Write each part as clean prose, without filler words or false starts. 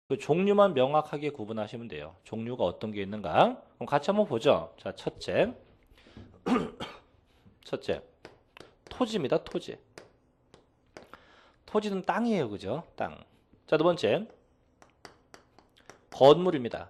그 종류만 명확하게 구분하시면 돼요. 종류가 어떤 게 있는가? 그럼 같이 한번 보죠. 자, 첫째. 첫째. 토지입니다. 토지. 토지는 땅이에요. 그죠? 땅. 자, 두 번째. 건물입니다.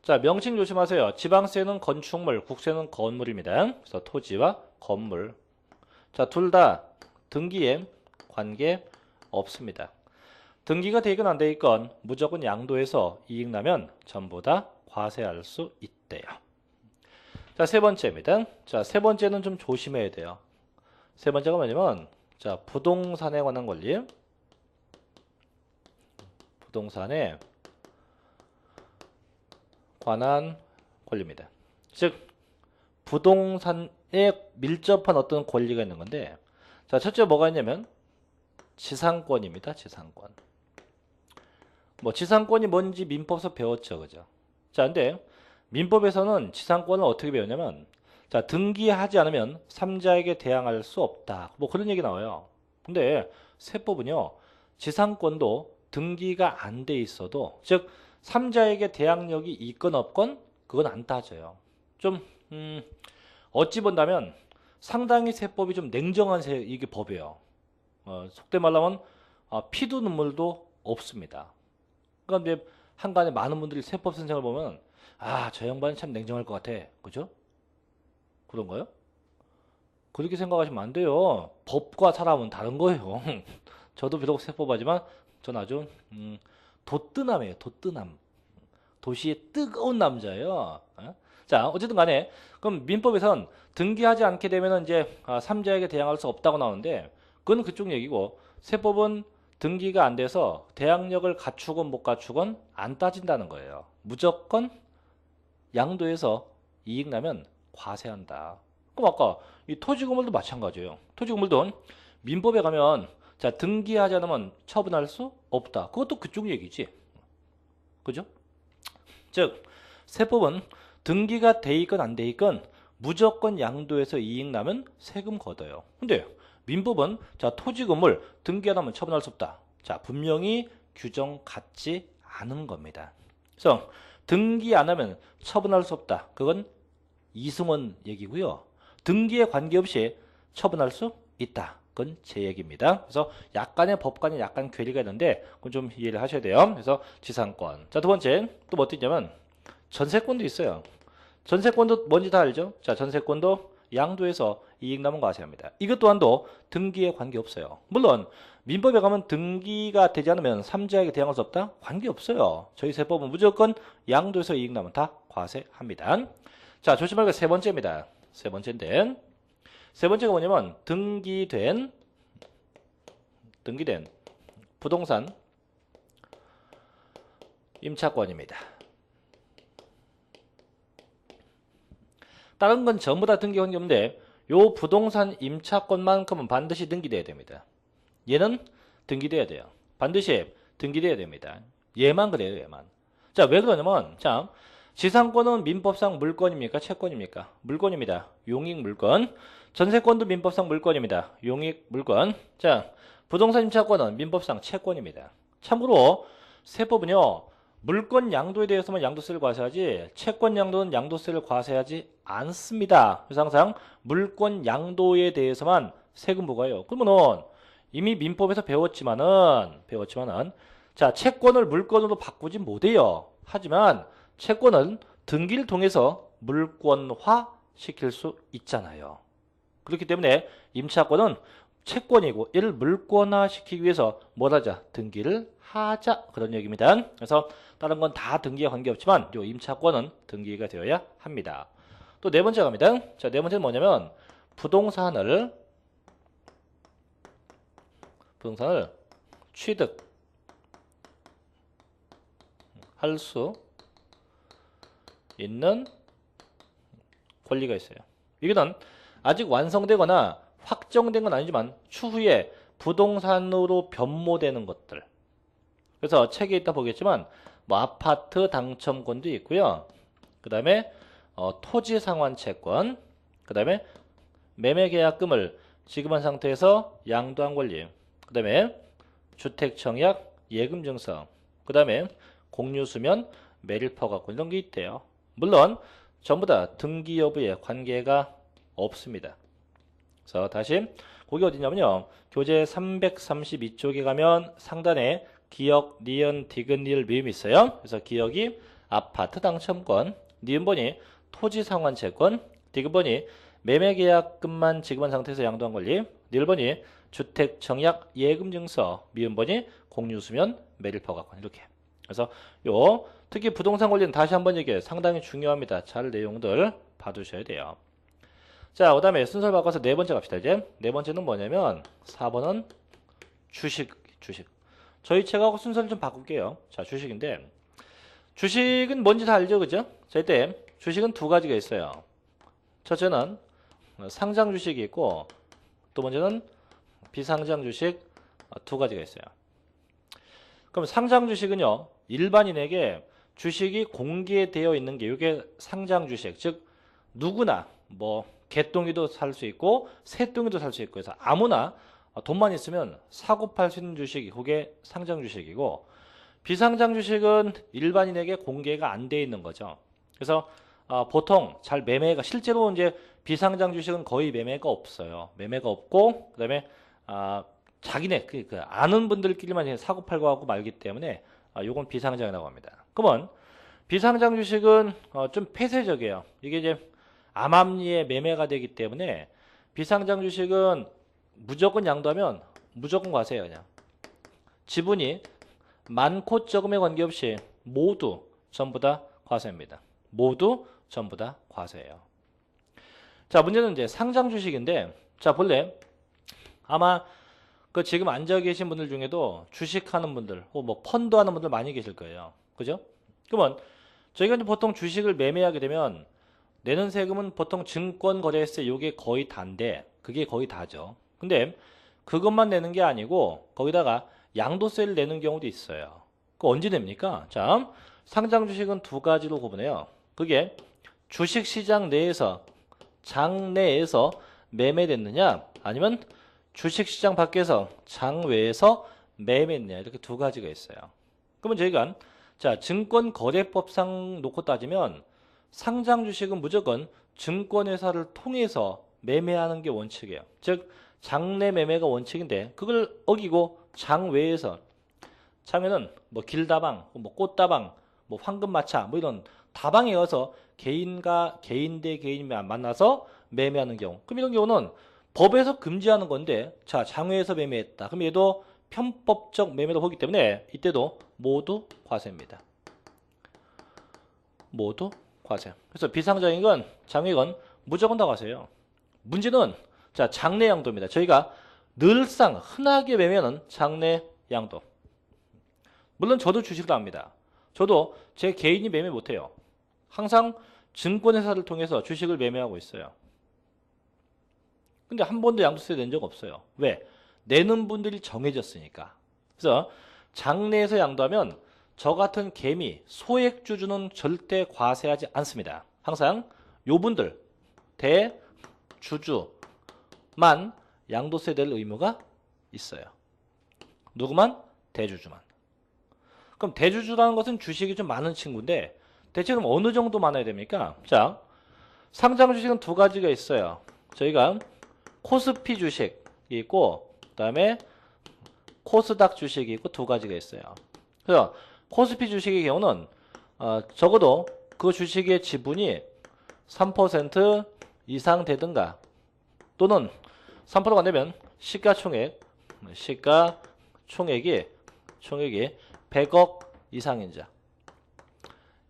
자, 명칭 조심하세요. 지방세는 건축물, 국세는 건물입니다. 그래서 토지와 건물. 자, 둘 다 등기에 관계 없습니다. 등기가 되건 안 되건 무조건 양도해서 이익 나면 전부 다 과세할 수 있대요. 자, 세 번째입니다. 자, 세 번째는 좀 조심해야 돼요. 세 번째가 뭐냐면, 자, 부동산에 관한 권리. 부동산에 관한 권리입니다. 즉, 부동산에 밀접한 어떤 권리가 있는 건데, 자, 첫째 뭐가 있냐면, 지상권입니다. 지상권. 뭐, 지상권이 뭔지 민법에서 배웠죠. 그죠? 자, 근데, 민법에서는 지상권을 어떻게 배우냐면, 자, 등기하지 않으면 삼자에게 대항할 수 없다. 뭐 그런 얘기 나와요. 근데 세법은요, 지상권도 등기가 안 돼 있어도, 즉, 삼자에게 대항력이 있건 없건 그건 안 따져요. 좀, 어찌 본다면 상당히 세법이 좀 냉정한 이게 법이에요. 속된 말로 하면, 피도 눈물도 없습니다. 그러니까 이제 한간에 많은 분들이 세법 선생을 보면, 저 양반이 참 냉정할 것 같아. 그죠? 그런가요? 그렇게 생각하시면 안 돼요. 법과 사람은 다른 거예요. 저도 비록 세법하지만 전 아주 도뜨남이에요. 도뜨남. 도시의 뜨거운 남자예요. 자, 어쨌든 간에 그럼 민법에선 등기하지 않게 되면 이제 삼자에게 대항할 수 없다고 나오는데 그건 그쪽 얘기고 세법은 등기가 안 돼서 대항력을 갖추건 못 갖추건 안 따진다는 거예요. 무조건 양도해서 이익 나면 과세한다. 그럼 아까 이 토지건물도 마찬가지예요. 토지건물도 민법에 가면 자 등기하지 않으면 처분할 수 없다. 그것도 그쪽 얘기지. 그죠? 즉 세법은 등기가 돼 있건 안 돼 있건 무조건 양도해서 이익 나면 세금 걷어요. 근데 민법은 자 토지건물 등기 안 하면 처분할 수 없다. 자 분명히 규정 같지 않은 겁니다. 그래서 등기 안 하면 처분할 수 없다. 그건 이승원 얘기고요. 등기에 관계없이 처분할 수 있다. 그건 제 얘기입니다. 그래서 약간의 법관에 약간 괴리가 있는데 그건 좀 이해를 하셔야 돼요. 그래서 지상권. 자, 두 번째 또 뭐 있냐면 전세권도 있어요. 전세권도 뭔지 다 알죠? 자, 전세권도 양도해서 이익 남은 과세합니다. 이것 또한도 등기에 관계없어요. 물론 민법에 가면 등기가 되지 않으면 삼자에게 대항할 수 없다? 관계없어요. 저희 세법은 무조건 양도해서 이익 나면 다 과세합니다. 자, 조심할 게 세 번째입니다. 세 번째인데 세 번째가 뭐냐면 등기된 부동산 임차권입니다. 다른 건 전부 다 등기 관계없는데 요 부동산 임차권만큼은 반드시 등기돼야 됩니다. 얘는 등기돼야 돼요. 반드시 등기돼야 됩니다. 얘만 그래요. 얘만. 자, 왜 그러냐면 자 지상권은 민법상 물권입니까? 채권입니까? 물권입니다. 용익 물권. 전세권도 민법상 물권입니다. 용익 물권. 자, 부동산 임차권은 민법상 채권입니다. 참고로 세법은요. 물권 양도에 대해서만 양도세를 과세하지 채권 양도는 양도세를 과세하지 않습니다. 그래서 항상 물권 양도에 대해서만 세금 부과해요. 그러면은 이미 민법에서 배웠지만은 자, 채권을 물권으로 바꾸지 못해요. 하지만 채권은 등기를 통해서 물권화 시킬 수 있잖아요. 그렇기 때문에 임차권은 채권이고 이를 물권화 시키기 위해서 뭘 하자? 등기를 하자. 그런 얘기입니다. 그래서 다른 건 다 등기에 관계없지만 요 임차권은 등기가 되어야 합니다. 또 네 번째 갑니다. 자, 네 번째는 뭐냐면 부동산을 취득할 수 있는 권리가 있어요. 이거는 아직 완성되거나 확정된 건 아니지만 추후에 부동산으로 변모되는 것들. 그래서 책에 있다 보겠지만 뭐 아파트 당첨권도 있고요. 그 다음에 토지 상환 채권, 그 다음에 매매 계약금을 지급한 상태에서 양도한 권리, 그 다음에 주택 청약 예금 증서, 그 다음에 공유수면, 매립허가권 이런 게 있대요. 물론 전부 다 등기 여부에 관계가 없습니다. 그래서 다시 거기 어디냐면요. 교재 332쪽에 가면 상단에 기역, 니은, 디귿, 리을, 미음이 있어요. 그래서 기역이 아파트 당첨권, 니은번이 토지 상환 채권, 디귿번이 매매계약금만 지급한 상태에서 양도한 권리, 리을번이 주택 정약 예금 증서, 미음번이 공유수면, 매립허가권 이렇게. 그래서 요 특히 부동산 권리는 다시 한번 얘기해요. 상당히 중요합니다. 잘 내용들 봐두셔야 돼요. 자, 그 다음에 순서를 바꿔서 네 번째 갑시다. 이제 네 번째는 뭐냐면 4번은 주식. 저희 책하고 순서를 좀 바꿀게요. 자, 주식인데 주식은 뭔지 다 알죠, 그죠? 자, 이때 주식은 두 가지가 있어요. 첫째는 상장 주식이 있고 두 번째는 비상장 주식 두 가지가 있어요. 그럼 상장 주식은요, 일반인에게 주식이 공개되어 있는 게 이게 상장 주식, 즉 누구나 뭐 개똥이도 살 수 있고 새똥이도 살 수 있고 해서 아무나 돈만 있으면 사고 팔 수 있는 주식이 그게 상장 주식이고, 비상장 주식은 일반인에게 공개가 안 돼 있는 거죠. 그래서 보통 잘 매매가 실제로 이제 비상장 주식은 거의 매매가 없어요. 매매가 없고 그다음에 자기네 그 아는 분들끼리만 사고 팔고 하고 말기 때문에 요건 비상장이라고 합니다. 그러면 비상장 주식은 좀 폐쇄적이에요. 이게 이제 암암리에 매매가 되기 때문에 비상장 주식은 무조건 양도하면 무조건 과세예요. 그냥 지분이 많고 적음에 관계없이 모두 전부 다 과세입니다. 모두 전부 다 과세예요. 자, 문제는 이제 상장 주식인데, 자, 본래 아마 그 지금 앉아 계신 분들 중에도 주식하는 분들, 혹은 뭐 펀드 하는 분들 많이 계실 거예요. 그죠? 그러면 저희가 이제 보통 주식을 매매하게 되면 내는 세금은 보통 증권거래세 이게 거의 다인데, 그게 거의 다죠. 근데 그것만 내는 게 아니고 거기다가 양도세를 내는 경우도 있어요. 그 언제 냅니까? 자, 상장 주식은 두 가지로 구분해요. 그게 주식시장 내에서 장 내에서 매매됐느냐, 아니면 주식시장 밖에서 장 외에서 매매했느냐, 이렇게 두 가지가 있어요. 그러면 저희가 자, 증권거래법상 놓고 따지면 상장 주식은 무조건 증권회사를 통해서 매매하는 게 원칙이에요. 즉 장내 매매가 원칙인데 그걸 어기고 장 외에서, 장에는 뭐 길다방, 뭐 꽃다방, 뭐 황금마차 뭐 이런 다방에 가서 개인 대 개인이 만나서 매매하는 경우, 그럼 이런 경우는 법에서 금지하는 건데, 자, 장외에서 매매했다. 그럼 얘도 편법적 매매로 보기 때문에 이때도 모두 과세입니다. 모두 과세. 그래서 비상장인 건 장외건 무조건 다 과세예요. 문제는 자, 장내 양도입니다. 저희가 늘상 흔하게 매매하는 장내 양도. 물론 저도 주식을 합니다. 저도 제 개인이 매매 못해요. 항상 증권회사를 통해서 주식을 매매하고 있어요. 근데 한 번도 양도세 낸 적 없어요. 왜? 내는 분들이 정해졌으니까. 그래서 장내에서 양도하면 저 같은 개미, 소액주주는 절대 과세하지 않습니다. 항상 요 분들, 대주주만 양도세 낼 의무가 있어요. 누구만? 대주주만. 그럼 대주주라는 것은 주식이 좀 많은 친구인데 대체 그럼 어느 정도 많아야 됩니까? 자, 상장 주식은 두 가지가 있어요. 저희가 코스피 주식이 있고 그다음에 코스닥 주식이 있고 두 가지가 있어요. 그래서 코스피 주식의 경우는 적어도 그 주식의 지분이 3% 이상 되든가, 또는 3%가 안 되면 시가총액이 100억 이상인 자,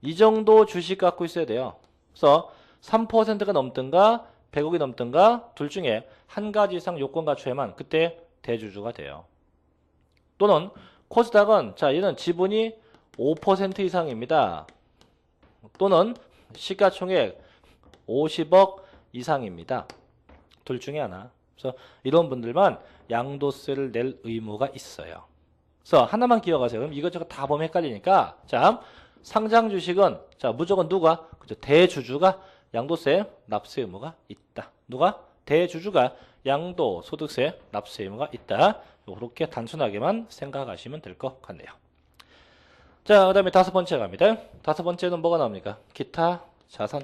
이 정도 주식 갖고 있어야 돼요. 그래서 3%가 넘든가 100억이 넘든가 둘 중에 한 가지 이상 요건 갖춰야만 그때 대주주가 돼요. 또는 코스닥은 자, 얘는 지분이 5% 이상입니다. 또는 시가총액 50억 이상입니다. 둘 중에 하나. 그래서 이런 분들만 양도세를 낼 의무가 있어요. 그래서 하나만 기억하세요. 그럼 이것저것 다 보면 헷갈리니까, 자, 상장 주식은 자, 무조건 누가? 그죠? 대주주가 양도세 납세 의무가 있다. 누가? 대주주가 양도 소득세 납세 의무가 있다. 이렇게 단순하게만 생각하시면 될 것 같네요. 자, 그 다음에 다섯 번째 갑니다. 다섯 번째는 뭐가 나옵니까? 기타 자산.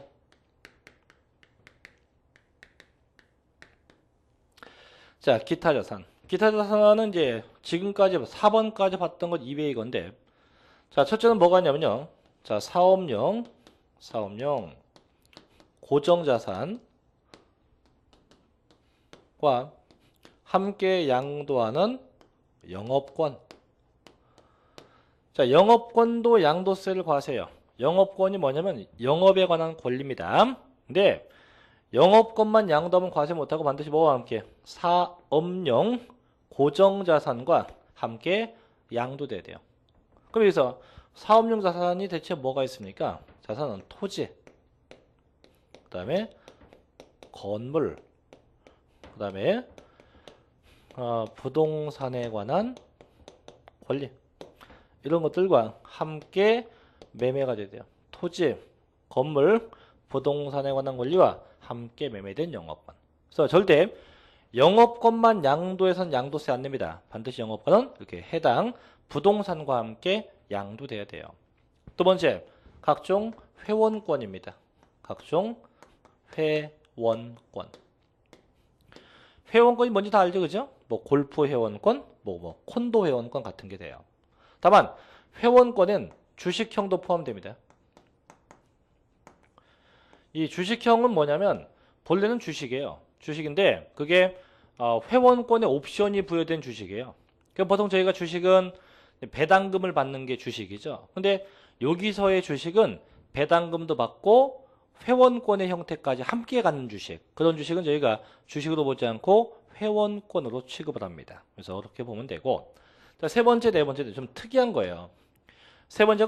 자, 기타 자산. 기타 자산은 이제 지금까지 4번까지 봤던 것 이외의 건데, 자, 첫째는 뭐가 있냐면요. 자, 사업용 고정자산과 함께 양도하는 영업권. 자, 영업권도 양도세를 과세해요. 영업권이 뭐냐면 영업에 관한 권리입니다. 근데 영업권만 양도하면 과세 못하고 반드시 뭐와 함께 사업용 고정자산과 함께 양도돼야 돼요. 그럼 여기서 사업용 자산이 대체 뭐가 있습니까? 자산은 토지, 그 다음에 건물, 그 다음에 부동산에 관한 권리, 이런 것들과 함께 매매가 돼야 돼요. 토지, 건물, 부동산에 관한 권리와 함께 매매된 영업권. 그래서 절대 영업권만 양도해서는 양도세 안 냅니다. 반드시 영업권은 이렇게 해당 부동산과 함께 양도돼야 돼요. 두 번째, 각종 회원권입니다. 각종 회원권. 회원권이 뭔지 다 알죠, 그죠? 뭐 골프 회원권, 뭐 콘도 회원권 같은 게 돼요. 다만 회원권엔 주식형도 포함됩니다. 이 주식형은 뭐냐면 본래는 주식이에요. 주식인데 그게 회원권의 옵션이 부여된 주식이에요. 그러니까 보통 저희가 주식은 배당금을 받는 게 주식이죠. 근데 여기서의 주식은 배당금도 받고 회원권의 형태까지 함께 갖는 주식. 그런 주식은 저희가 주식으로 보지 않고 회원권으로 취급을 합니다. 그래서 그렇게 보면 되고, 자, 세 번째, 네 번째 좀 특이한 거예요. 세 번째